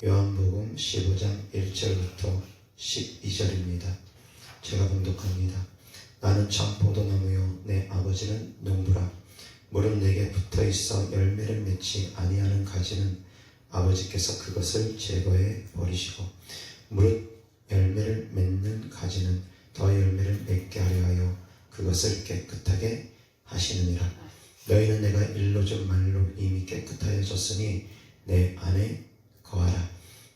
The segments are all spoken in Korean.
요한복음 15장 1절부터 12절입니다. 제가 봉독합니다. 나는 참 포도나무요 내 아버지는 농부라. 무릇 내게 붙어있어 열매를 맺지 아니하는 가지는 아버지께서 그것을 제거해 버리시고, 무릇 열매를 맺는 가지는 더 열매를 맺게 하려 하여 그것을 깨끗하게 하시느니라. 너희는 내가 일로 좀 말로 이미 깨끗하여졌으니 내 안에 거하라.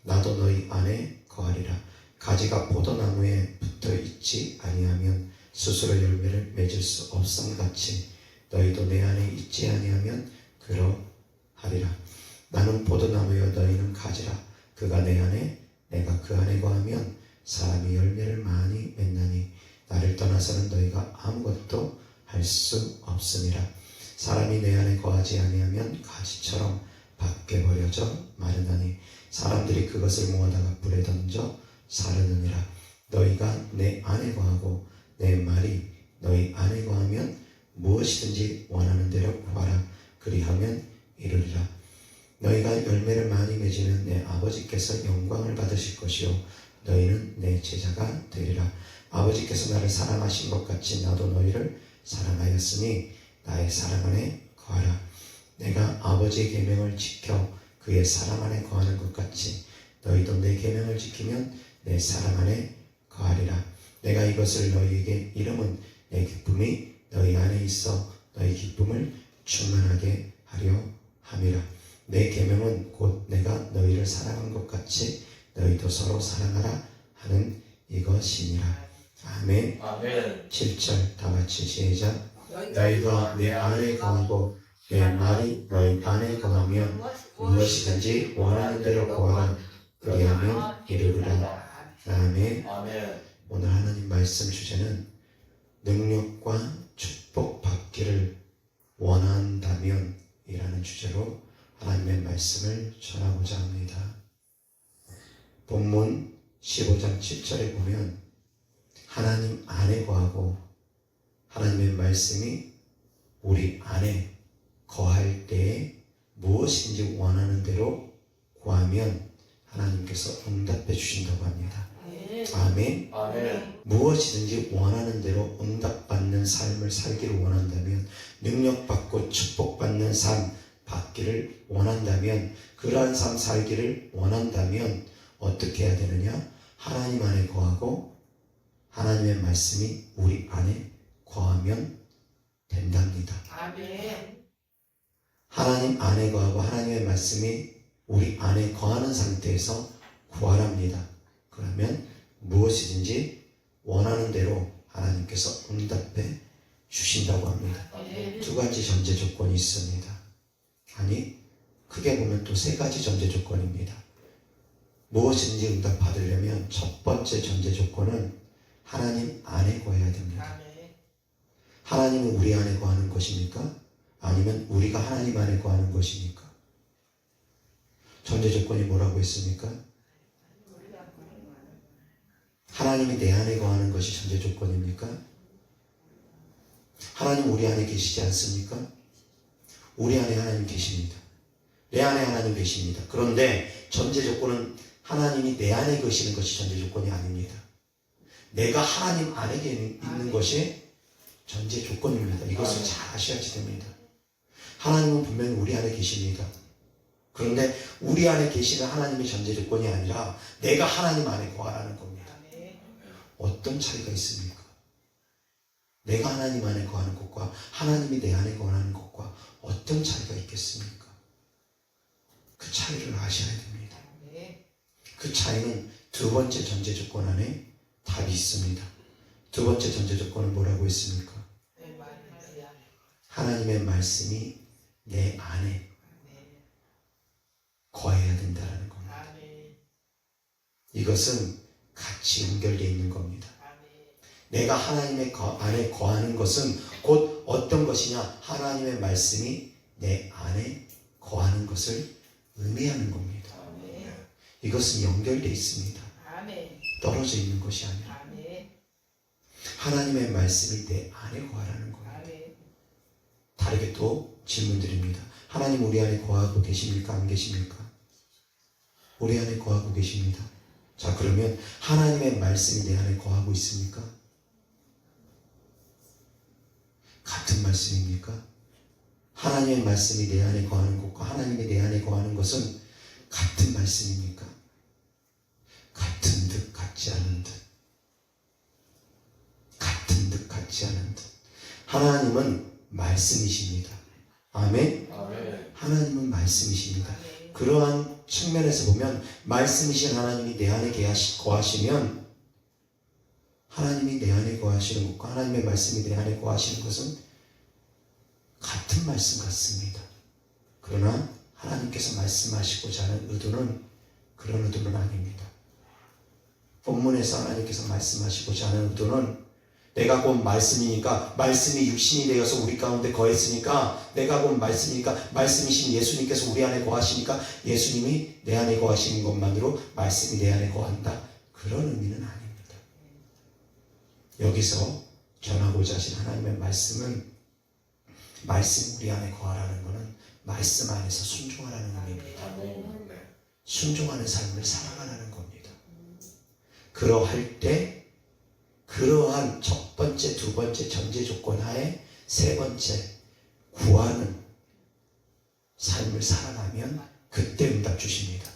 나도 너희 안에 거하리라. 가지가 포도나무에 붙어있지 아니하면 스스로 열매를 맺을 수 없음같이 너희도 내 안에 있지 아니하면 그러하리라. 나는 포도나무여 너희는 가지라. 그가 내 안에 내가 그 안에 거하면 사람이 열매를 많이 맺나니 나를 떠나서는 너희가 아무것도 할 수 없음이라. 사람이 내 안에 거하지 아니하면 가지처럼 밖에 버려져 마르나니 사람들이 그것을 모아다가 불에 던져 사르느니라. 너희가 내 안에 거하고 내 말이 너희 안에 거하면 무엇이든지 원하는 대로 구하라. 그리하면 이루리라. 너희가 열매를 많이 맺으면 내 아버지께서 영광을 받으실 것이요 너희는 내 제자가 되리라. 아버지께서 나를 사랑하신 것 같이 나도 너희를 사랑하였으니 나의 사랑 안에 거하라. 내가 아버지의 계명을 지켜 그의 사랑 안에 거하는 것 같이 너희도 내 계명을 지키면 내 사랑 안에 거하리라. 내가 이것을 너희에게 이름은 내 기쁨이 너희 안에 있어 너희 기쁨을 충만하게 하려 함이라. 내 계명은 곧 내가 너희를 사랑한 것 같이 너희도 서로 사랑하라 하는 이것이니라. 아멘. 아멘. 7절 다 같이 시작. 너희가 내 안에 거하고 내 말이 너희 안에 거하면 무엇이든지 원하는 대로 구하라. 그리하면 이루리라. 아멘. 아멘. 오늘 하나님 말씀 주제는 능력과 축복 받기를 원한다면 이라는 주제로 하나님의 말씀을 전하고자 합니다. 본문 15장 7절에 보면 하나님 안에 거하고 하나님의 말씀이 우리 안에 거할 때에 무엇인지 원하는 대로 구하면 하나님께서 응답해 주신다고 합니다. 아멘. 아멘. 무엇이든지 원하는 대로 응답받는 삶을 살기를 원한다면, 능력받고 축복받는 삶 받기를 원한다면, 그러한 삶 살기를 원한다면 어떻게 해야 되느냐? 하나님 안에 거하고 하나님의 말씀이 우리 안에 거하면 된답니다. 아멘. 하나님 안에 거하고 하나님의 말씀이 우리 안에 거하는 상태에서 구하랍니다. 그러면 무엇이든지 원하는 대로 하나님께서 응답해 주신다고 합니다. 두 가지 전제 조건이 있습니다. 아니, 크게 보면 또 세 가지 전제 조건입니다. 무엇이든지 응답 받으려면 첫 번째 전제 조건은 하나님 안에 거해야 됩니다. 하나님은 우리 안에 거하는 것입니까? 아니면 우리가 하나님 안에 거하는 것입니까? 전제 조건이 뭐라고 했습니까? 하나님이 내 안에 거하는 것이 전제 조건입니까? 하나님 우리 안에 계시지 않습니까? 우리 안에 하나님 계십니다. 내 안에 하나님 계십니다. 그런데 전제 조건은 하나님이 내 안에 계시는 것이 전제 조건이 아닙니다. 내가 하나님 안에 있는 것이 전제 조건입니다. 이것을 잘 아셔야지 됩니다. 하나님은 분명히 우리 안에 계십니다. 그런데 우리 안에 계시는 하나님의 전제 조건이 아니라 내가 하나님 안에 거하라는 겁니다. 어떤 차이가 있습니까? 내가 하나님 안에 거하는 것과 하나님이 내 안에 거하는 것과 어떤 차이가 있겠습니까? 그 차이를 아셔야 됩니다. 그 차이는 두 번째 전제 조건 안에 답이 있습니다. 두 번째 전제 조건은 뭐라고 했습니까? 하나님의 말씀이 내 안에 거해야 된다는 겁니다. 이것은 같이 연결되어 있는 겁니다. 내가 하나님의 안에 거하는 것은 곧 어떤 것이냐? 하나님의 말씀이 내 안에 거하는 것을 의미하는 겁니다. 이것은 연결되어 있습니다. 떨어져 있는 것이 아니라 하나님의 말씀이 내 안에 거하라는 겁니다. 다르게 또 질문 드립니다. 하나님 우리 안에 거하고 계십니까? 안 계십니까? 우리 안에 거하고 계십니다. 자, 그러면 하나님의 말씀이 내 안에 거하고 있습니까? 같은 말씀입니까? 하나님의 말씀이 내 안에 거하는 것과 하나님이 내 안에 거하는 것은 같은 말씀입니까? 같은 듯 같지 않은 듯. 같은 듯 같지 않은 듯. 하나님은 말씀이십니다. 아멘? 아멘. 하나님은 말씀이십니다. 그러한 측면에서 보면 말씀이신 하나님이 내 안에 거하시면 하나님이 내 안에 거하시는 것과 하나님의 말씀이 내 안에 거하시는 것은 같은 말씀 같습니다. 그러나 하나님께서 말씀하시고자 하는 의도는 그런 의도는 아닙니다. 본문에서 하나님께서 말씀하시고자 하는 의도는 내가 곧 말씀이니까, 말씀이 육신이 되어서 우리 가운데 거했으니까, 내가 곧 말씀이니까, 말씀이신 예수님께서 우리 안에 거하시니까 예수님이 내 안에 거하시는 것만으로 말씀이 내 안에 거한다, 그런 의미는 아닙니다. 여기서 전하고자 하신 하나님의 말씀은, 말씀 우리 안에 거하라는 것은 말씀 안에서 순종하라는 의미입니다. 아멘. 순종하는 삶을 살아가라는 겁니다. 그러할 때 그러한 첫 번째, 두 번째 전제 조건 하에 세 번째 구하는 삶을 살아가면 그때 응답 주십니다.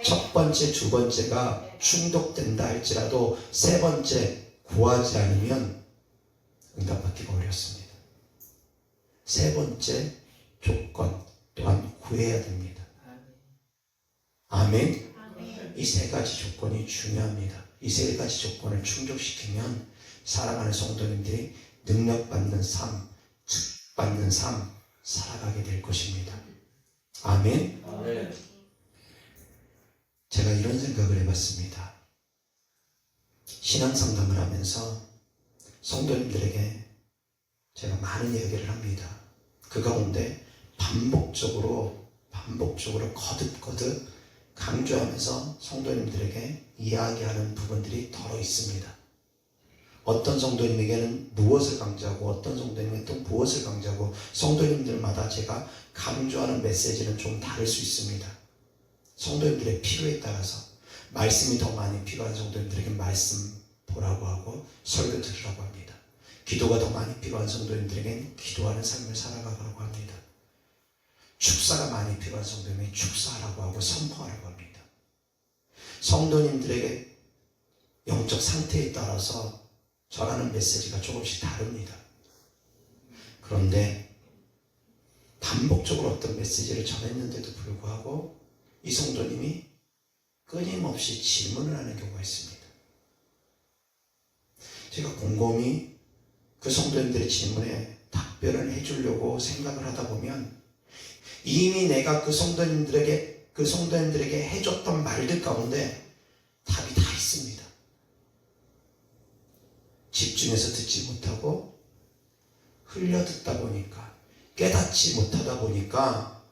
첫 번째, 두 번째가 충족된다 할지라도 세 번째 구하지 않으면 응답받기가 어렵습니다. 세 번째 조건 또한 구해야 됩니다. 아멘. 이 세 가지 조건이 중요합니다. 이 세 가지 조건을 충족시키면 사랑하는 성도님들이 능력받는 삶, 축복받는 삶 살아가게 될 것입니다. 아멘. 아멘. 제가 이런 생각을 해봤습니다. 신앙 상담을 하면서 성도님들에게 제가 많은 이야기를 합니다. 그 가운데 반복적으로 거듭거듭 강조하면서 성도님들에게 이야기하는 부분들이 더 있습니다. 어떤 성도님에게는 무엇을 강조하고 어떤 성도님에게는 또 무엇을 강조하고 성도님들마다 제가 강조하는 메시지는 좀 다를 수 있습니다. 성도님들의 필요에 따라서 말씀이 더 많이 필요한 성도님들에게 말씀 보라고 하고 설교 들으라고 합니다. 기도가 더 많이 필요한 성도님들에게는 기도하는 삶을 살아가라고 합니다. 축사가 많이 필요한 성도님에게 축사하라고 하고 선포하라고 합니다. 성도님들에게 영적 상태에 따라서 전하는 메시지가 조금씩 다릅니다. 그런데 반복적으로 어떤 메시지를 전했는데도 불구하고 이 성도님이 끊임없이 질문을 하는 경우가 있습니다. 제가 곰곰이 그 성도님들의 질문에 답변을 해주려고 생각을 하다 보면 이미 내가 그 성도님들에게 해줬던 말들 가운데 답이 다 있습니다. 집중해서 듣지 못하고 흘려 듣다 보니까 깨닫지 못하다 보니까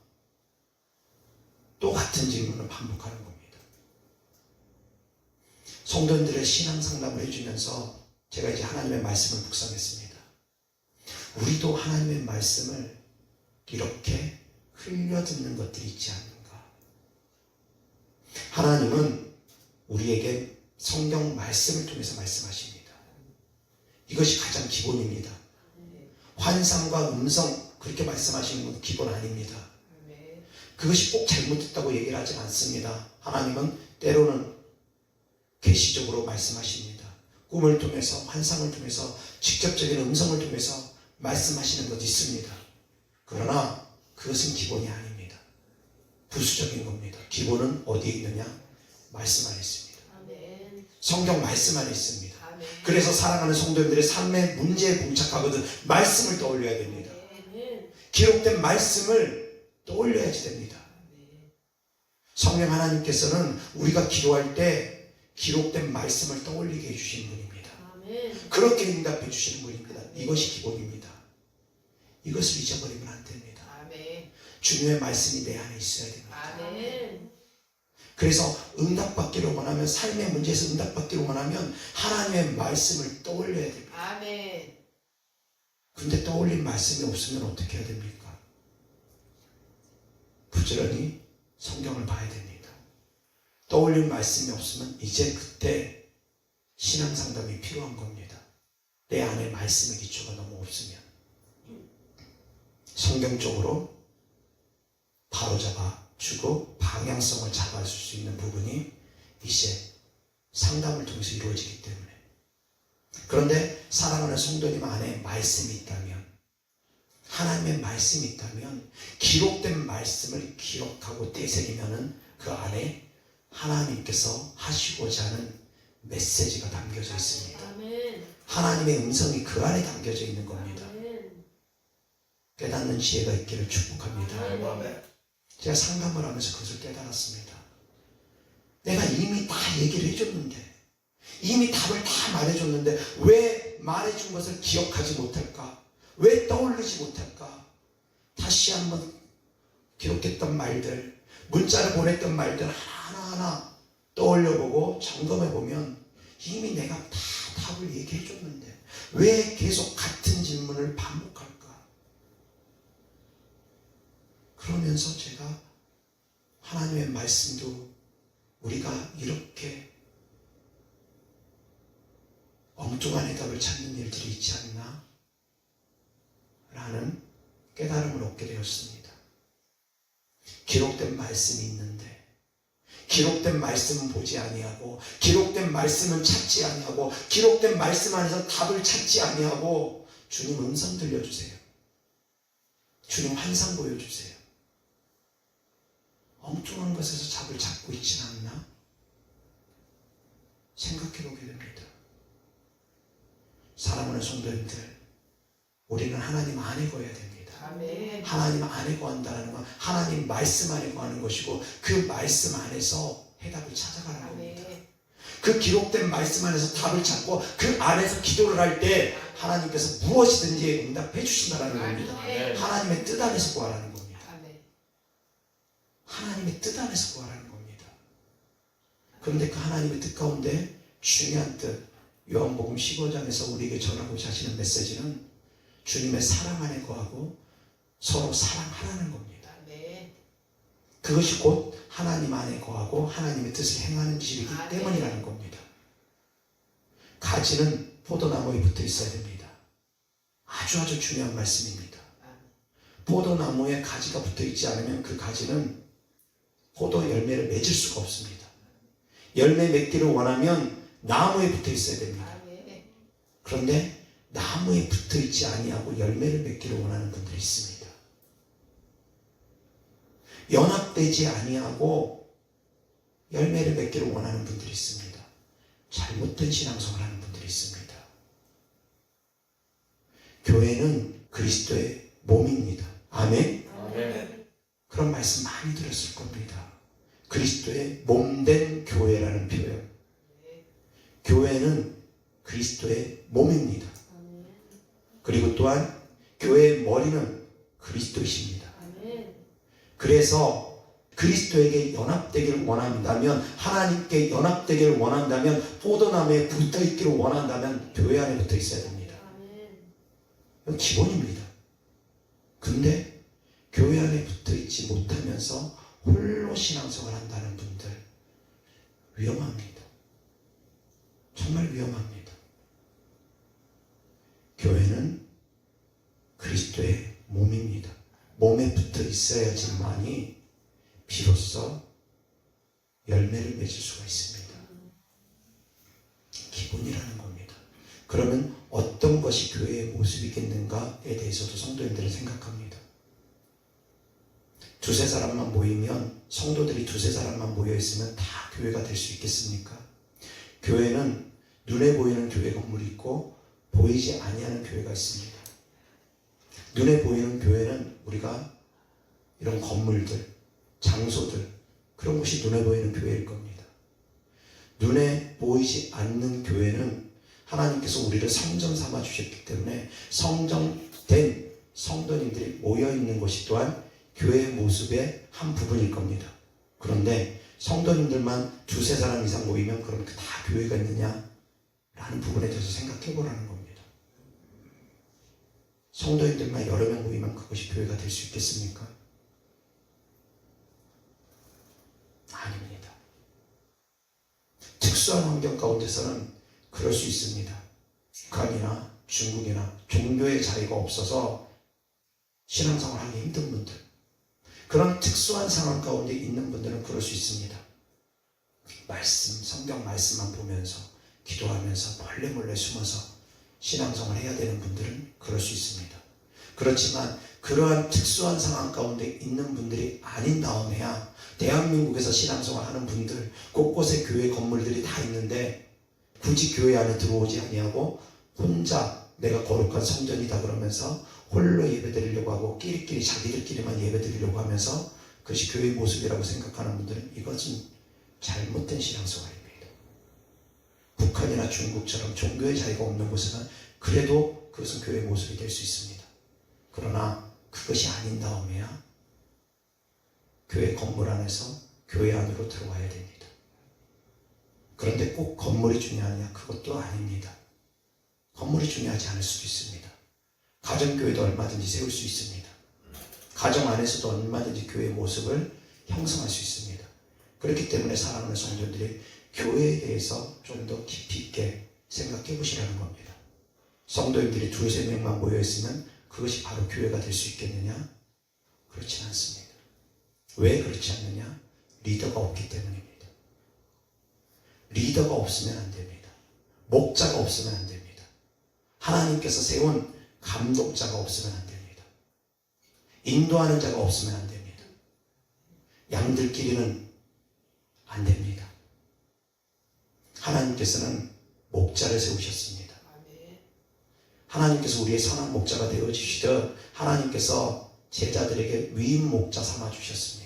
또 같은 질문을 반복하는 겁니다. 성도님들의 신앙 상담을 해주면서 제가 이제 하나님의 말씀을 묵상했습니다. 우리도 하나님의 말씀을 이렇게 흘려 듣는 것들이 있지 않는가? 하나님은 우리에게 성경 말씀을 통해서 말씀하십니다. 이것이 가장 기본입니다. 환상과 음성 그렇게 말씀하시는 건 기본 아닙니다. 그것이 꼭 잘못됐다고 얘기를 하지 않습니다. 하나님은 때로는 계시적으로 말씀하십니다. 꿈을 통해서, 환상을 통해서, 직접적인 음성을 통해서 말씀하시는 것 있습니다. 그러나 그것은 기본이 아닙니다. 부수적인 겁니다. 기본은 어디에 있느냐? 말씀 안에 있습니다. 성경 말씀 안에 있습니다. 그래서 사랑하는 성도님들의 삶의 문제에 봉착하거든 말씀을 떠올려야 됩니다. 기록된 말씀을 떠올려야지 됩니다. 성령 하나님께서는 우리가 기도할 때 기록된 말씀을 떠올리게 해주시는 분입니다. 그렇게 응답해 주시는 분입니다. 이것이 기본입니다. 이것을 잊어버리면 안 됩니다. 주님의 말씀이 내 안에 있어야 됩니다. 그래서 응답받기를 원하면, 삶의 문제에서 응답받기를 원하면 하나님의 말씀을 떠올려야 됩니다. 근데 떠올린 말씀이 없으면 어떻게 해야 됩니까? 부지런히 성경을 봐야 됩니다. 떠올릴 말씀이 없으면 이제 그때 신앙상담이 필요한 겁니다. 내 안에 말씀의 기초가 너무 없으면 성경적으로 바로잡아 주고 방향성을 잡아줄 수 있는 부분이 이제 상담을 통해서 이루어지기 때문에. 그런데 사랑하는 성도님 안에 말씀이 있다면, 하나님의 말씀이 있다면 기록된 말씀을 기억하고 떼새기면은 그 안에 하나님께서 하시고자 하는 메시지가 담겨져 있습니다. 하나님의 음성이 그 안에 담겨져 있는 겁니다. 깨닫는 지혜가 있기를 축복합니다. 제가 상담을 하면서 그것을 깨달았습니다. 내가 이미 다 얘기를 해줬는데, 이미 답을 다 말해줬는데 왜 말해준 것을 기억하지 못할까? 왜 떠올리지 못할까? 다시 한번 기록했던 말들, 문자를 보냈던 말들 하나하나 떠올려보고 점검해보면 이미 내가 다 답을 얘기해줬는데 왜 계속 같은 질문을 반복할까? 그러면서 제가 하나님의 말씀도 우리가 이렇게 엉뚱한 해답을 찾는 일들이 있지 않나? 라는 깨달음을 얻게 되었습니다. 기록된 말씀이 있는데 기록된 말씀은 보지 아니하고 기록된 말씀은 찾지 아니하고 기록된 말씀 안에서 답을 찾지 아니하고 주님 음성 들려주세요. 주님 환상 보여주세요. 엉뚱한 것에서 답을 찾고 있지는 않나? 생각해보게 됩니다. 사랑하는 성도님들, 우리는 하나님 안에 거해야 됩니다. 아멘. 하나님 안에 거한다는 건 하나님 말씀 안에 거하는 것이고 그 말씀 안에서 해답을 찾아가는 겁니다. 그 기록된 말씀 안에서 답을 찾고 그 안에서 기도를 할 때 하나님께서 무엇이든지 응답해 주신다는 겁니다. 하나님의 뜻 안에서 구하라는 겁니다. 하나님의 뜻 안에서 구하라는 겁니다. 그런데 그 하나님의 뜻 가운데 중요한 뜻, 요한복음 15장에서 우리에게 전하고자 하시는 메시지는 주님의 사랑 안에 거하고 서로 사랑하라는 겁니다. 그것이 곧 하나님 안에 거하고 하나님의 뜻을 행하는 일이기 때문이라는 겁니다. 가지는 포도나무에 붙어 있어야 됩니다. 아주 중요한 말씀입니다. 포도나무에 가지가 붙어 있지 않으면 그 가지는 포도 열매를 맺을 수가 없습니다. 열매 맺기를 원하면 나무에 붙어 있어야 됩니다. 그런데 나무에 붙어 있지 아니하고 열매를 맺기를 원하는 분들이 있습니다. 연합되지 아니하고 열매를 맺기를 원하는 분들이 있습니다. 잘못된 신앙생활 하는 분들이 있습니다. 교회는 그리스도의 몸입니다. 아멘? 아멘. 그런 말씀 많이 들었을 겁니다. 그리스도의 몸된 교회라는 표현. 교회는 그리스도의 몸입니다. 그리고 또한 교회의 머리는 그리스도이십니다. 그래서 그리스도에게 연합되기를 원한다면, 하나님께 연합되기를 원한다면, 포도나무에 붙어있기를 원한다면 교회 안에 붙어 있어야 됩니다. 이건 기본입니다. 근데 교회 안에 붙어있지 못하면서 홀로 신앙생활 한다는 분들 위험합니다. 정말 위험합니다. 교회는 그리스도의 몸입니다. 몸에 붙어 있어야지만이 비로소 열매를 맺을 수가 있습니다. 기본이라는 겁니다. 그러면 어떤 것이 교회의 모습이겠는가에 대해서도 성도님들은 생각합니다. 두세 사람만 모이면, 성도들이 두세 사람만 모여있으면 다 교회가 될 수 있겠습니까? 교회는 눈에 보이는 교회 건물이 있고 보이지 아니하는 교회가 있습니다. 눈에 보이는 교회는 우리가 이런 건물들, 장소들, 그런 곳이 눈에 보이는 교회일 겁니다. 눈에 보이지 않는 교회는 하나님께서 우리를 성전 삼아 주셨기 때문에 성전된 성도님들이 모여있는 곳이 또한 교회의 모습의 한 부분일 겁니다. 그런데 성도님들만 두세 사람 이상 모이면 그럼 다 교회가 있느냐? 라는 부분에 대해서 생각해 보라는 겁니다. 성도님들만 여러 명 모이면 그것이 교회가 될 수 있겠습니까? 아닙니다. 특수한 환경 가운데서는 그럴 수 있습니다. 북한이나 중국이나 종교의 자유가 없어서 신앙생활 하기 힘든 분들, 그런 특수한 상황 가운데 있는 분들은 그럴 수 있습니다. 성경 말씀만 보면서 기도하면서 몰래 숨어서 신앙생활 해야 되는 분들은 그럴 수 있습니다. 그렇지만 그러한 특수한 상황 가운데 있는 분들이 아닌 다음에야 대한민국에서 신앙생활 하는 분들, 곳곳에 교회 건물들이 다 있는데 굳이 교회 안에 들어오지 아니하고 혼자 내가 거룩한 성전이다 그러면서 홀로 예배드리려고 하고 끼리끼리 자기들끼리만 예배드리려고 하면서 그것이 교회의 모습이라고 생각하는 분들은 이것은 잘못된 신앙생활입니다. 북한이나 중국처럼 종교의 자유가 없는 곳에는 그래도 그것은 교회의 모습이 될 수 있습니다. 그러나 그것이 아닌 다음에야 교회 건물 안에서 교회 안으로 들어와야 됩니다. 그런데 꼭 건물이 중요하냐? 그것도 아닙니다. 건물이 중요하지 않을 수도 있습니다. 가정교회도 얼마든지 세울 수 있습니다. 가정 안에서도 얼마든지 교회의 모습을 형성할 수 있습니다. 그렇기 때문에 사랑하는 성도들이 교회에 대해서 좀 더 깊이 있게 생각해 보시라는 겁니다. 성도님들이 두세 명만 모여있으면 그것이 바로 교회가 될 수 있겠느냐? 그렇진 않습니다. 왜 그렇지 않느냐? 리더가 없기 때문입니다. 리더가 없으면 안 됩니다. 목자가 없으면 안 됩니다. 하나님께서 세운 감독자가 없으면 안 됩니다. 인도하는 자가 없으면 안 됩니다. 양들끼리는 안 됩니다. 하나님께서는 목자를 세우셨습니다. 하나님께서 우리의 선한 목자가 되어주시듯 하나님께서 제자들에게 위임 목자 삼아주셨습니다.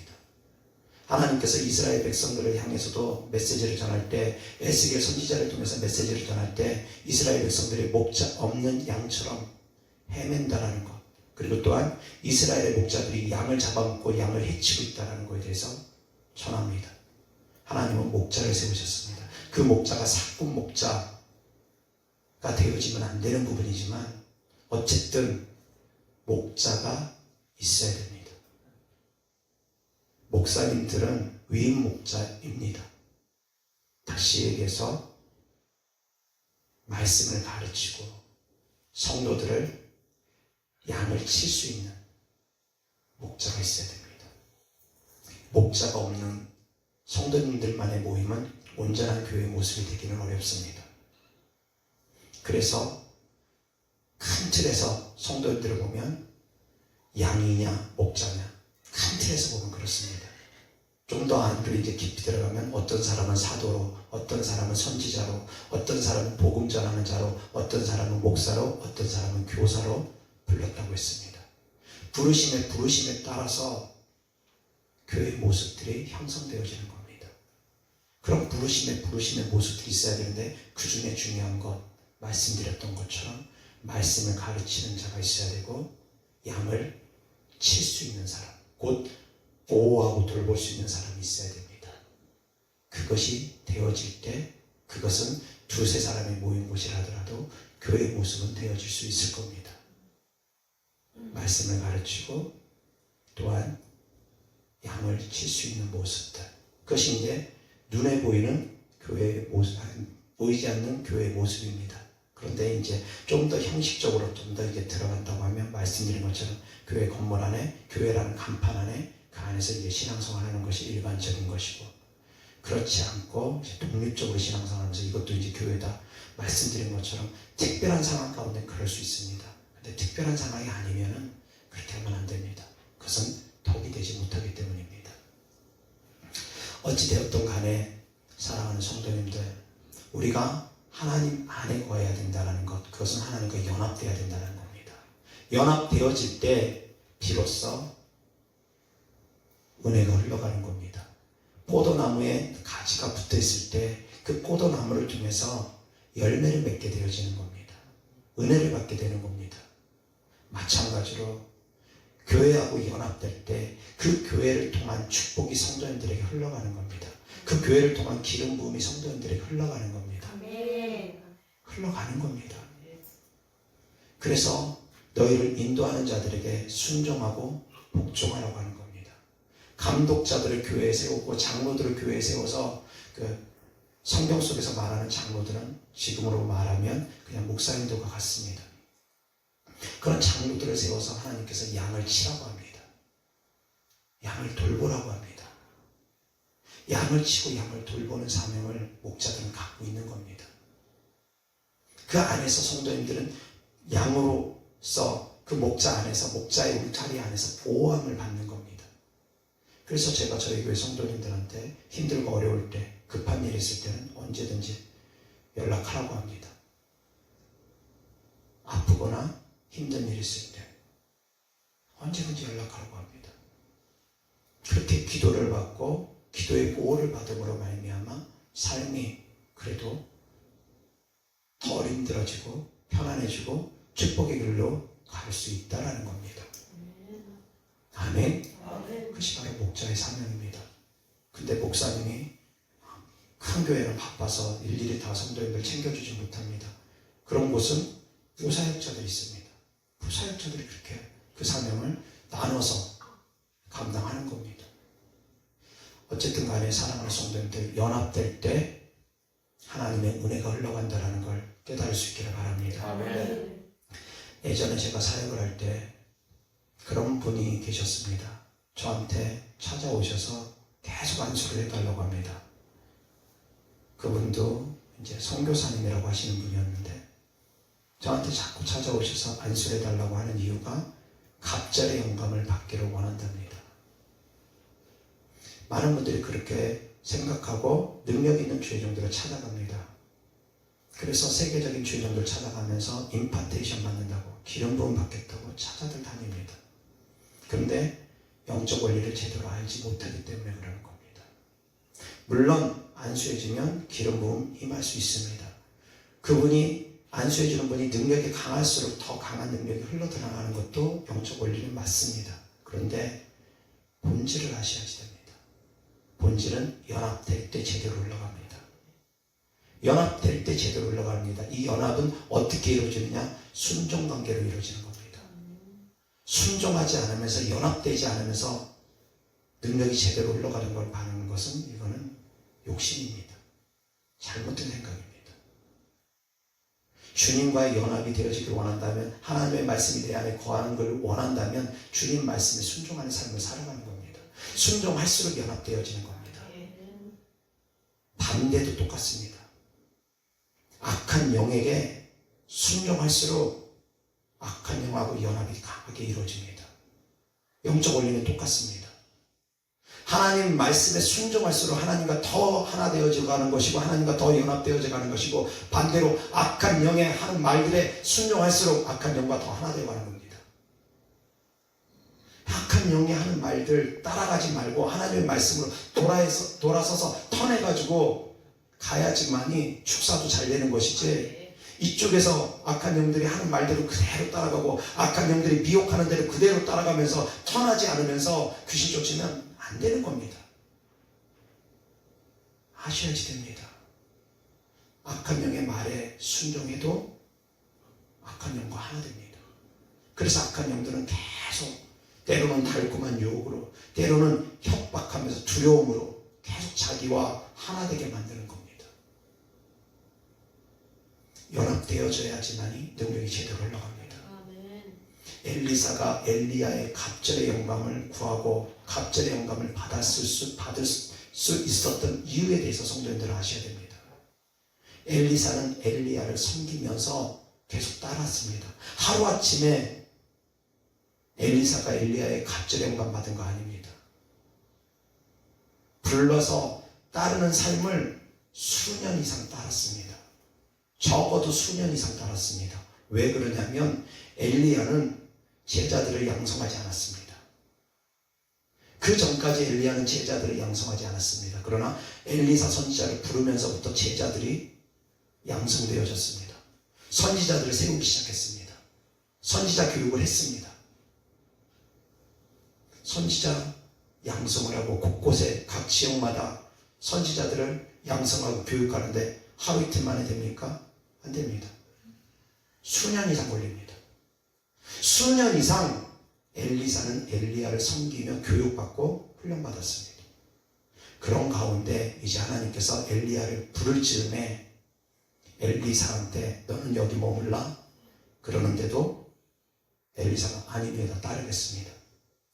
하나님께서 이스라엘 백성들을 향해서도 메시지를 전할 때, 에스겔 선지자를 통해서 메시지를 전할 때 이스라엘 백성들이 목자 없는 양처럼 헤맨다라는 것, 그리고 또한 이스라엘의 목자들이 양을 잡아먹고 양을 해치고 있다는 것에 대해서 전합니다. 하나님은 목자를 세우셨습니다. 그 목자가 사꾼 목자가 되어지면 안 되는 부분이지만 어쨌든 목자가 있어야 됩니다. 목사님들은 위임 목자입니다. 다시 얘기해서 말씀을 가르치고 성도들을 양을 칠 수 있는 목자가 있어야 됩니다. 목자가 없는 성도님들만의 모임은 온전한 교회의 모습이 되기는 어렵습니다. 그래서 큰 틀에서 성도들을 보면 양이냐 목자냐 큰 틀에서 보면 그렇습니다. 좀 더 안으로 이제 깊이 들어가면 어떤 사람은 사도로, 어떤 사람은 선지자로, 어떤 사람은 복음 전하는 자로, 어떤 사람은 목사로, 어떤 사람은 교사로 불렀다고 했습니다. 부르심에 따라서 교회의 모습들이 형성되어지는 겁니다. 그럼 부르심의 모습들이 있어야 되는데 그 중에 중요한 것, 말씀드렸던 것처럼 말씀을 가르치는 자가 있어야 되고 양을 칠 수 있는 사람, 곧 보호하고 돌볼 수 있는 사람이 있어야 됩니다. 그것이 되어질 때 그것은 두세 사람이 모인 곳이라 하더라도 교회의 모습은 되어질 수 있을 겁니다. 말씀을 가르치고 또한 양을 칠 수 있는 모습들, 그것이 이제 눈에 보이는 교회의 모습, 보이지 않는 교회의 모습입니다. 그런데 이제 좀 더 형식적으로 좀 더 이제 들어간다고 하면 말씀드린 것처럼 교회 건물 안에, 교회라는 간판 안에, 그 안에서 이제 신앙생활하는 것이 일반적인 것이고, 그렇지 않고 이제 독립적으로 신앙생활하면서 이것도 이제 교회다 말씀드린 것처럼 특별한 상황 가운데 그럴 수 있습니다. 근데 특별한 상황이 아니면은 그렇게 하면 안 됩니다. 그것은 덕이 되지 못하기 때문입니다. 어찌되었든 간에 사랑하는 성도님들, 우리가 하나님 안에 거해야 된다는 것, 그것은 하나님과 연합되어야 된다는 겁니다. 연합되어질 때 비로소 은혜가 흘러가는 겁니다. 포도나무에 가지가 붙어 있을 때 그 포도나무를 통해서 열매를 맺게 되어지는 겁니다. 은혜를 받게 되는 겁니다. 마찬가지로 교회하고 연합될 때 그 교회를 통한 축복이 성도님들에게 흘러가는 겁니다. 그 교회를 통한 기름 부음이 성도님들에게 흘러가는 겁니다. 흘러가는 겁니다. 그래서 너희를 인도하는 자들에게 순종하고 복종하라고 하는 겁니다. 감독자들을 교회에 세우고 장로들을 교회에 세워서 성경 속에서 말하는 장로들은 지금으로 말하면 그냥 목사님들과 같습니다. 그런 장로들을 세워서 하나님께서 양을 치라고 합니다. 양을 돌보라고 합니다. 양을 치고 양을 돌보는 사명을 목자들은 갖고 있는 겁니다. 그 안에서 성도님들은 양으로서 그 목자 안에서, 목자의 울타리 안에서 보호함을 받는 겁니다. 그래서 제가 저희 교회 성도님들한테 힘들고 어려울 때, 급한 일이 있을 때는 언제든지 연락하라고 합니다. 아프거나 힘든 일이 있을 때 언제든지 연락하라고 합니다. 그렇게 기도를 받고 기도의 보호를 받음으로 말미암아 삶이 그래도 더 힘들어지고 편안해지고 축복의 길로 갈 수 있다라는 겁니다. 아멘. 그것이 바로 목자의 사명입니다. 근데 목사님이 큰 교회는 바빠서 일일이 다 성도님들 챙겨주지 못합니다. 그런 곳은 부사역자들이 있습니다. 부사역자들이 그렇게 그 사명을 나눠서 감당하는 겁니다. 어쨌든 간에 사랑하는 성도님들, 연합될 때 하나님의 은혜가 흘러간다는 걸 깨달을 수 있기를 바랍니다. 아멘. 예전에 제가 사역을 할 때 그런 분이 계셨습니다. 저한테 찾아오셔서 계속 안수를 해달라고 합니다. 그분도 이제 선교사님이라고 하시는 분이었는데 저한테 자꾸 찾아오셔서 안수를 해달라고 하는 이유가 갑절의 영감을 받기를 원한답니다. 많은 분들이 그렇게 생각하고 능력 있는 주의종들을 찾아갑니다. 그래서 세계적인 주의종들을 찾아가면서 임파테이션 받는다고, 기름 부음 받겠다고 찾아들 다닙니다. 그런데 영적 원리를 제대로 알지 못하기 때문에 그러는 겁니다. 물론 안수해주면 기름 부음 임할 수 있습니다. 그분이 안수해주는 분이 능력이 강할수록 더 강한 능력이 흘러들어가는 것도 영적 원리는 맞습니다. 그런데 본질을 아셔야지 됩니다. 본질은 연합될 때 제대로 올라갑니다. 연합될 때 제대로 올라갑니다. 이 연합은 어떻게 이루어지느냐? 순종관계로 이루어지는 겁니다. 순종하지 않으면서, 연합되지 않으면서 능력이 제대로 올라가는 걸 바라는 것은 이거는 욕심입니다. 잘못된 생각입니다. 주님과의 연합이 되어지길 원한다면, 하나님의 말씀이 내 안에 거하는 걸 원한다면 주님 말씀에 순종하는 삶을 살아가는 겁니다. 순종할수록 연합되어지는 겁니다. 반대도 똑같습니다. 악한 영에게 순종할수록 악한 영하고 연합이 강하게 이루어집니다. 영적 원리는 똑같습니다. 하나님 말씀에 순종할수록 하나님과 더 하나 되어져 가는 것이고, 하나님과 더 연합되어져 가는 것이고, 반대로 악한 영에 하는 말들에 순종할수록 악한 영과 더 하나 되어 가는 겁니다. 악한 영이 하는 말들 따라가지 말고 하나님의 말씀으로 돌아서서 터내가지고 가야지만이 축사도 잘 되는 것이지, 이쪽에서 악한 영들이 하는 말대로 그대로 따라가고 악한 영들이 미혹하는 대로 그대로 따라가면서 터나지 않으면서 귀신 쫓으면 안 되는 겁니다. 아셔야지 됩니다. 악한 영의 말에 순종해도 악한 영과 하나 됩니다. 그래서 악한 영들은 계속 때로는 달콤한 유혹으로, 때로는 협박하면서 두려움으로 계속 자기와 하나 되게 만드는 겁니다. 연합되어져야지만이 능력이 제대로 흘러갑니다. 엘리사가 엘리야의 갑절의 영감을 구하고 갑절의 영감을 받을 수 있었던 이유에 대해서 성도님들은 아셔야 됩니다. 엘리사는 엘리야를 섬기면서 계속 따랐습니다. 하루아침에 엘리사가 엘리야의 갑절의 영감 받은 거 아닙니다. 불러서 따르는 삶을 수년 이상 따랐습니다. 적어도 수년 이상 따랐습니다. 왜 그러냐면 엘리야는 제자들을 양성하지 않았습니다. 그 전까지 엘리야는 제자들을 양성하지 않았습니다. 그러나 엘리사 선지자를 부르면서부터 제자들이 양성되어졌습니다. 선지자들을 세우기 시작했습니다. 선지자 교육을 했습니다. 선지자 양성을 하고 곳곳에 각 지역마다 선지자들을 양성하고 교육하는데 하루 이틀 만에 됩니까? 안 됩니다. 수년 이상 걸립니다. 수년 이상 엘리사는 엘리야를 섬기며 교육받고 훈련받았습니다. 그런 가운데 이제 하나님께서 엘리야를 부를 즈음에 엘리사한테 너는 여기 머물라 그러는데도 엘리사가 아닙니다, 따르겠습니다.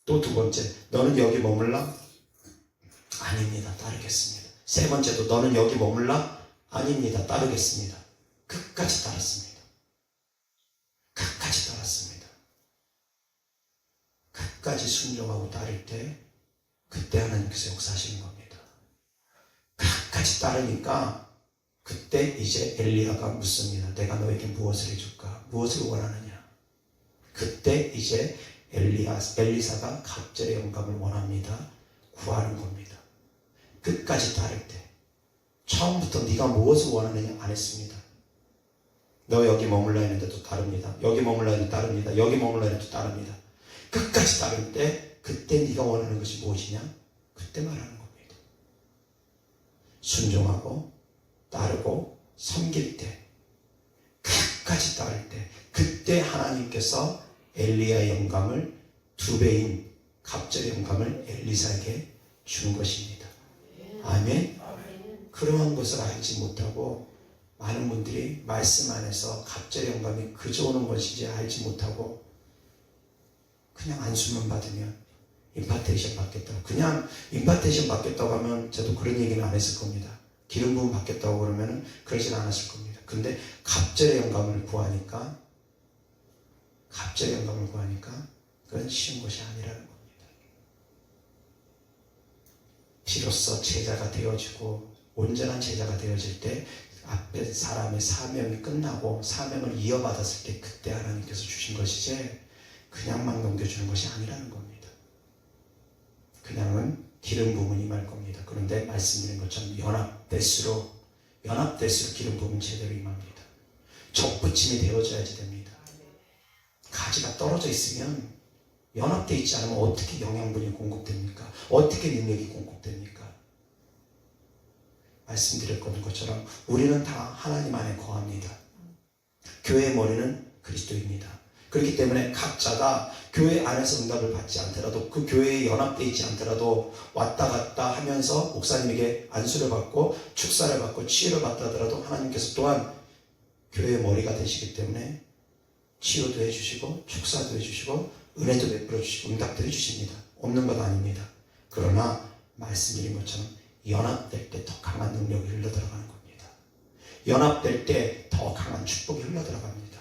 또 두 번째, 너는 여기 머물라? 아닙니다, 따르겠습니다. 세 번째도 너는 여기 머물라? 아닙니다, 따르겠습니다. 끝까지 따랐습니다. 끝까지 따랐습니다. 끝까지 순종하고 따를 때 그때 하나님께서 역사하시는 겁니다. 끝까지 따르니까 그때 이제 엘리야가 묻습니다. 내가 너에게 무엇을 해줄까? 무엇을 원하느냐? 그때 이제 엘리사가 갑절의 영감을 원합니다. 구하는 겁니다. 끝까지 따를 때 처음부터 네가 무엇을 원하느냐 안 했습니다. 너 여기 머물라 했는데도 따릅니다. 여기 머물라 했는데 따릅니다. 여기 머물라 했는데도 따릅니다. 끝까지 따를 때 그때 네가 원하는 것이 무엇이냐? 그때 말하는 겁니다. 순종하고 따르고 섬길 때 끝까지 따를 때 그때 하나님께서 엘리야의 영감을 2배인 갑절의 영감을 엘리사에게 준 것입니다. 아멘. 그러한 것을 알지 못하고 많은 분들이 말씀 안에서 갑절의 영감이 그저 오는 것인지 알지 못하고 그냥 안수만 받으면 임파테이션 받겠다고, 그냥 임파테이션 받겠다고 하면 저도 그런 얘기는 안 했을 겁니다. 기름 부음 받겠다고 그러면 그러진 않았을 겁니다. 근데 갑절의 영감을 구하니까 그건 쉬운 것이 아니라는 겁니다. 비로소 제자가 되어지고 온전한 제자가 되어질 때 앞에 사람의 사명이 끝나고 사명을 이어받았을 때 그때 하나님께서 주신 것이지 그냥 막 넘겨주는 것이 아니라는 겁니다. 그냥은 기름 부음은 임할 겁니다. 그런데 말씀드린 것처럼 연합될수록 기름 부음은 제대로 임합니다. 접붙임이 되어져야지 됩니다. 가지가 떨어져 있으면 연합되어 있지 않으면 어떻게 영양분이 공급됩니까? 어떻게 능력이 공급됩니까? 말씀드렸던 것처럼 우리는 다 하나님 안에 거합니다. 교회의 머리는 그리스도입니다. 그렇기 때문에 각자가 교회 안에서 응답을 받지 않더라도 그 교회에 연합되어 있지 않더라도 왔다 갔다 하면서 목사님에게 안수를 받고 축사를 받고 치유를 받다 하더라도 하나님께서 또한 교회의 머리가 되시기 때문에 치유도 해주시고 축사도 해주시고 은혜도 베풀어 주시고 응답도 해주십니다. 없는 것 아닙니다. 그러나 말씀드린 것처럼 연합될 때 더 강한 능력이 흘러들어가는 겁니다. 연합될 때 더 강한 축복이 흘러들어갑니다.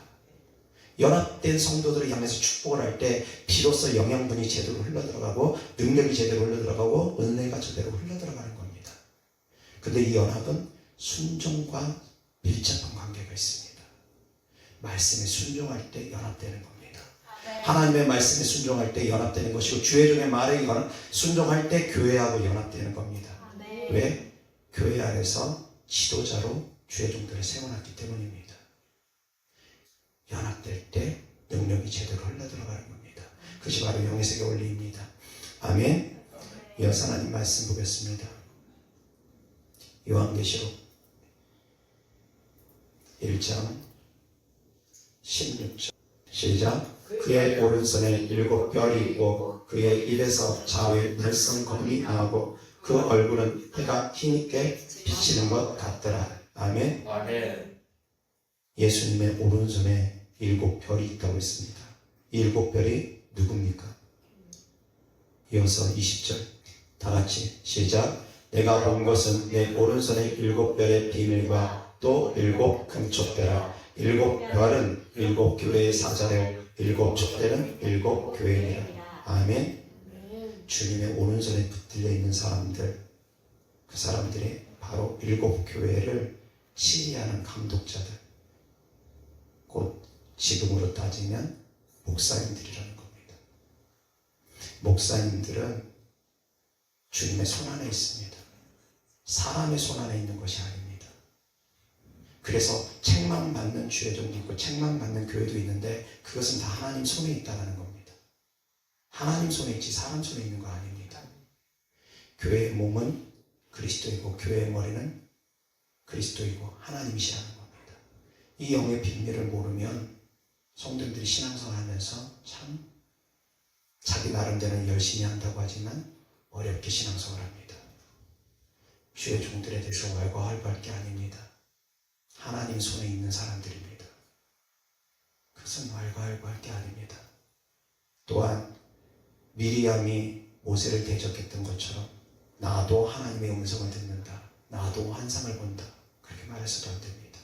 연합된 성도들을 향해서 축복을 할 때 비로소 영양분이 제대로 흘러들어가고 능력이 제대로 흘러들어가고 은혜가 제대로 흘러들어가는 겁니다. 근데 이 연합은 순종과 밀접한 관계가 있습니다. 말씀에 순종할 때 연합되는 겁니다. 하나님의 말씀에 순종할 때 연합되는 것이고 주의 종의 말에 순종할 때 교회하고 연합되는 겁니다. 왜? 교회 안에서 지도자로 주의 종들을 세워놨기 때문입니다. 연합될 때 능력이 제대로 흘러들어가는 겁니다. 그것이 바로 영예세계 원리입니다. 아멘. 이어서 하나님 말씀 보겠습니다. 요한계시록 1장 16절 시작. 그의 오른손에 7별이 있고 그의 입에서 좌우에 날성검이 나오고 그 얼굴은 해가 힘있게 비치는 것 같더라. 아멘. 아멘. 예수님의 오른손에 7별이 있다고 했습니다. 이 7별이 누굽니까? 이어서 20절 다 같이 시작. 내가 본 것은 내 오른손에 7별의 비밀과 또 7 금촛대라. 7별은 7 교회의 사자되고 7 촛대는 7 교회니라. 아멘. 주님의 오른손에 붙들려 있는 사람들, 그 사람들이 바로 7 교회를 치리하는 감독자들, 곧 지금으로 따지면 목사님들이라는 겁니다. 목사님들은 주님의 손 안에 있습니다. 사람의 손 안에 있는 것이 아닙니다. 그래서 책망 받는 주의 종도 있고 책망 받는 교회도 있는데 그것은 다 하나님 손에 있다는 겁니다. 하나님 손에 있지 사람 손에 있는 거 아닙니다. 교회의 몸은 그리스도이고 교회의 머리는 그리스도이고 하나님이시라는 겁니다. 이 영의 비밀을 모르면 성도들이 신앙생활 하면서 참 자기 나름대로는 열심히 한다고 하지만 어렵게 신앙생활 합니다. 주의 종들에 대해서 왈가왈부할 게 아닙니다. 하나님 손에 있는 사람들입니다. 그것은 왈가왈부할 게 아닙니다. 또한 미리암이 모세를 대적했던 것처럼 나도 하나님의 음성을 듣는다. 나도 환상을 본다. 그렇게 말해서도 안 됩니다.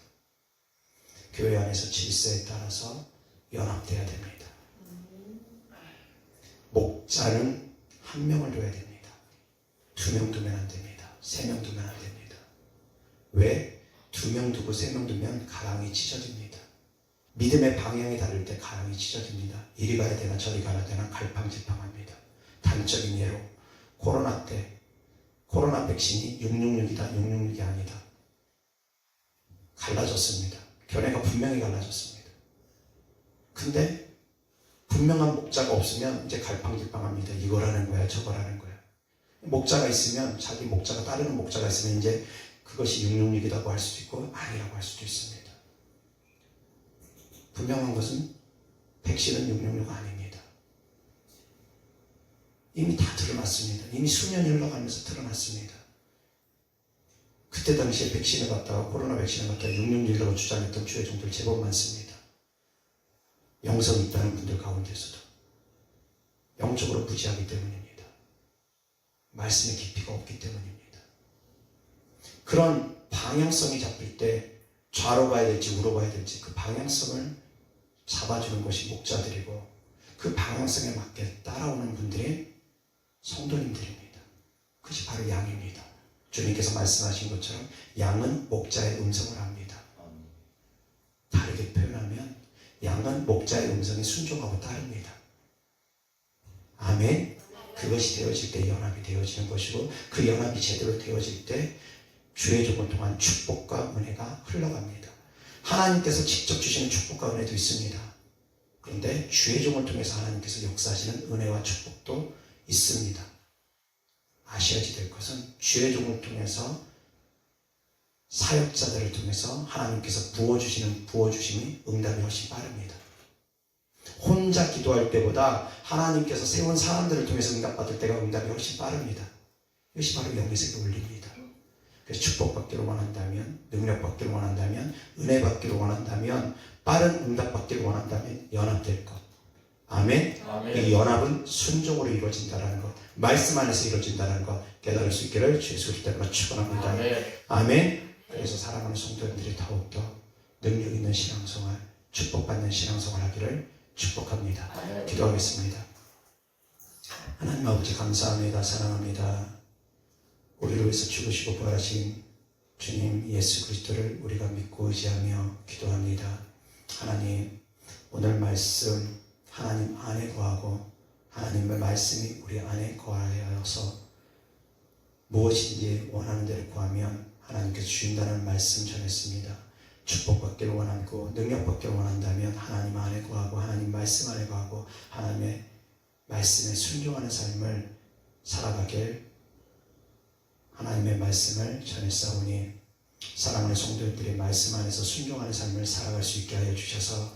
교회 안에서 질서에 따라서 연합돼야 됩니다. 목자는 한 명을 둬야 됩니다. 2명 두면 안 됩니다. 3명 두면 안 됩니다. 왜? 2명 두고 3명 두면 가랑이 찢어집니다. 믿음의 방향이 다를 때 가랑이 찢어집니다. 이리 가야 되나 저리 가야 되나 갈팡질팡합니다. 단적인 예로 코로나 때 코로나 백신이 666이다 666이 아니다. 갈라졌습니다. 견해가 분명히 갈라졌습니다. 근데 분명한 목자가 없으면 이제 갈팡질팡합니다. 이거라는 거야 저거라는 거야. 목자가 있으면 자기 목자가 따르는 목자가 있으면 이제 그것이 666이라고 할 수도 있고 아니라고 할 수도 있습니다. 분명한 것은 백신은 666 아닙니다. 이미 다 드러났습니다. 이미 수년이 흘러가면서 드러났습니다. 그때 당시에 백신을 갖다가 코로나 백신을 갖다가 666이라고 주장했던 주의 종들 제법 많습니다. 영성이 있다는 분들 가운데서도 영적으로 무지하기 때문입니다. 말씀의 깊이가 없기 때문입니다. 그런 방향성이 잡힐 때 좌로 가야 될지 우로 가야 될지 그 방향성을 잡아주는 것이 목자들이고 그 방향성에 맞게 따라오는 분들이 성도님들입니다. 그것이 바로 양입니다. 주님께서 말씀하신 것처럼 양은 목자의 음성을 압니다. 다르게 표현하면 양은 목자의 음성에 순종하고 따릅니다. 아멘. 그것이 되어질 때 연합이 되어지는 것이고 그 연합이 제대로 되어질 때 주의 종을 통한 축복과 은혜가 흘러갑니다. 하나님께서 직접 주시는 축복과 은혜도 있습니다. 그런데 주의 종을 통해서 하나님께서 역사하시는 은혜와 축복도 있습니다. 아셔야지 될 것은 주의 종을 통해서 사역자들을 통해서 하나님께서 부어주시는 부어주심이 응답이 훨씬 빠릅니다. 혼자 기도할 때보다 하나님께서 세운 사람들을 통해서 응답받을 때가 응답이 훨씬 빠릅니다. 이것이 바로 영의색의 원리입니다. 그래서 축복받기를 원한다면, 능력받기를 원한다면, 은혜받기를 원한다면, 빠른 응답받기를 원한다면 연합될 것. 아멘. 아멘. 이 연합은 순종으로 이루어진다는 것, 말씀 안에서 이루어진다는 것 깨달을 수 있기를 주의 소리 때문에 축원합니다. 아멘. 아멘. 그래서 사랑하는 성도님들이 더욱더 능력 있는 신앙생활, 축복받는 신앙생활 하기를 축복합니다. 아멘. 기도하겠습니다. 하나님 아버지 감사합니다. 사랑합니다. 우리를 위해서 죽으시고 부활하신 주님 예수 그리스도를 우리가 믿고 의지하며 기도합니다. 하나님 오늘 말씀 하나님 안에 거하고 하나님의 말씀이 우리 안에 거하여서 무엇인지 원하는 대로 구하면 하나님께서 주신다는 말씀 전했습니다. 축복받기를 원하고 능력받기를 원한다면 하나님 안에 거하고 하나님 말씀 안에 거하고 하나님의 말씀에 순종하는 삶을 살아가길 하나님의 말씀을 전했사오니 사랑하는 성도들이 말씀 안에서 순종하는 삶을 살아갈 수 있게 하여 주셔서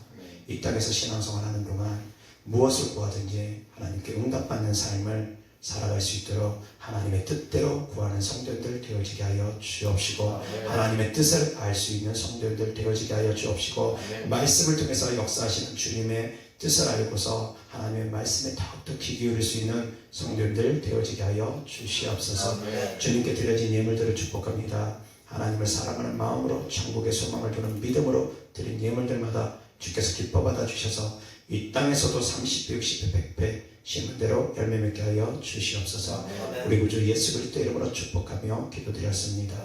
이 땅에서 신앙생활하는 동안 무엇을 구하든지 하나님께 응답받는 삶을 살아갈 수 있도록 하나님의 뜻대로 구하는 성도들 되어지게 하여 주옵시고 하나님의 뜻을 알 수 있는 성도들 되어지게 하여 주옵시고 말씀을 통해서 역사하시는 주님의 뜻을 알고서 하나님의 말씀에 더욱더 귀 기울일 수 있는 성도들 되어지게 하여 주시옵소서. 주님께 드려진 예물들을 축복합니다. 하나님을 사랑하는 마음으로 천국의 소망을 두는 믿음으로 드린 예물들마다 주께서 기뻐 받아 주셔서 이 땅에서도 30배, 60배, 100배 심은 대로 열매 맺게 하여 주시옵소서. 우리 구주 예수 그리스도 이름으로 축복하며 기도드렸습니다.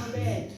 아멘.